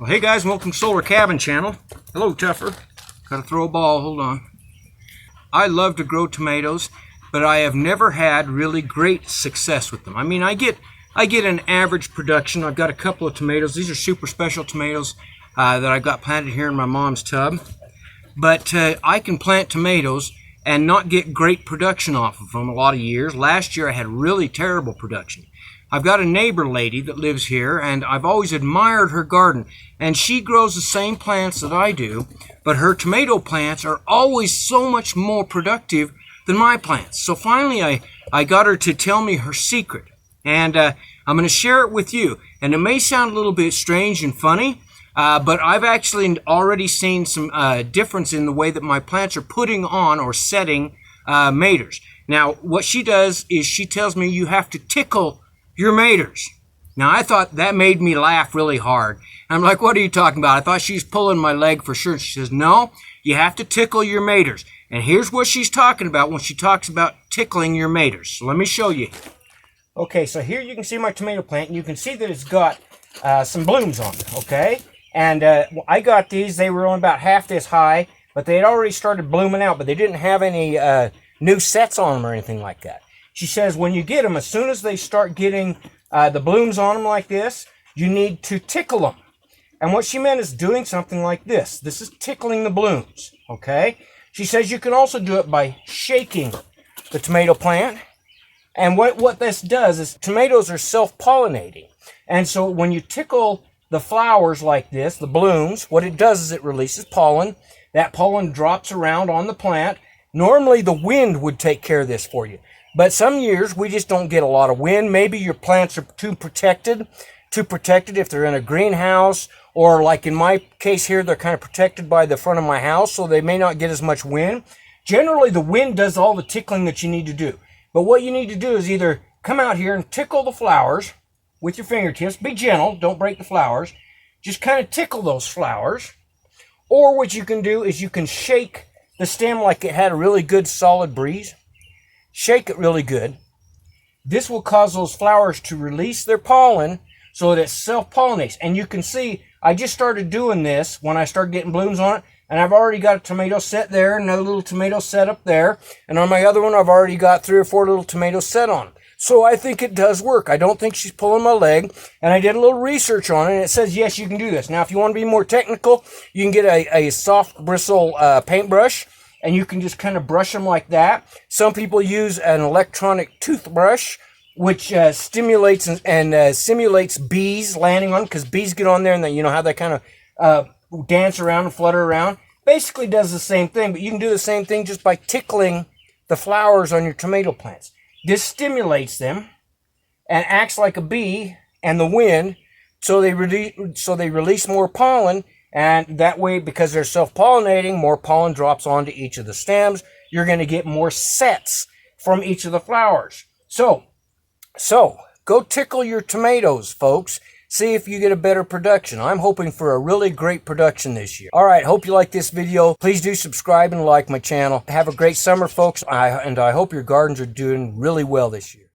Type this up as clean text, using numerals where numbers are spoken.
Well, hey guys, welcome to Solar Cabin Channel. Hello, Tougher. Gotta throw a ball, hold on. I love to grow tomatoes, but I have never had really great success with them. I mean, I get an average production. I've got a couple of tomatoes. These are super special tomatoes that I've got planted here in my mom's tub. But I can plant tomatoes and not get great production off of them a lot of years. Last year I had really terrible production. I've got a neighbor lady that lives here, and I've always admired her garden. And she grows the same plants that I do, but her tomato plants are always so much more productive than my plants. So finally I got her to tell me her secret. And I'm going to share it with you. And it may sound a little bit strange and funny, but I've actually already seen some difference in the way that my plants are putting on or setting maters. Now, what she does is she tells me you have to tickle your maters. Now, I thought that made me laugh really hard. I'm like, what are you talking about? I thought she was pulling my leg for sure. She says, no, you have to tickle your maters. And here's what she's talking about when she talks about tickling your maters. So let me show you. Okay, so here you can see my tomato plant, and you can see that it's got some blooms on it, okay? And I got these. They were only about half this high, but they had already started blooming out, but they didn't have any new sets on them or anything like that. She says when you get them, as soon as they start getting the blooms on them like this, you need to tickle them. And what she meant is doing something like this. This is tickling the blooms, okay? She says you can also do it by shaking the tomato plant. And what this does is tomatoes are self-pollinating. And so when you tickle the flowers like this, the blooms, what it does is it releases pollen. That pollen drops around on the plant. Normally the wind would take care of this for you. But some years we just don't get a lot of wind. Maybe your plants are too protected if they're in a greenhouse, or like in my case here, they're kind of protected by the front of my house, so they may not get as much wind. Generally, the wind does all the tickling that you need to do. But what you need to do is either come out here and tickle the flowers with your fingertips. Be gentle, don't break the flowers. Just kind of tickle those flowers. Or what you can do is you can shake the stem like it had a really good solid breeze. Shake it really good. This will cause those flowers to release their pollen so that it self-pollinates. And you can see, I just started doing this when I started getting blooms on it, and I've already got a tomato set there, another little tomato set up there, and on my other one I've already got 3 or 4 little tomatoes set on. So I think it does work. I don't think she's pulling my leg, and I did a little research on it, and it says yes, you can do this. Now, if you want to be more technical, you can get a soft bristle paintbrush, and you can just kind of brush them like that. Some people use an electronic toothbrush, which stimulates and simulates bees landing on them, because bees get on there and you know how they kind of dance around and flutter around. Basically does the same thing, but you can do the same thing just by tickling the flowers on your tomato plants. This stimulates them and acts like a bee and the wind, so they release more pollen. And that way, because they're self-pollinating, more pollen drops onto each of the stems. You're going to get more sets from each of the flowers. So go tickle your tomatoes, folks. See if you get a better production. I'm hoping for a really great production this year. All right, hope you like this video. Please do subscribe and like my channel. Have a great summer, folks. I hope your gardens are doing really well this year.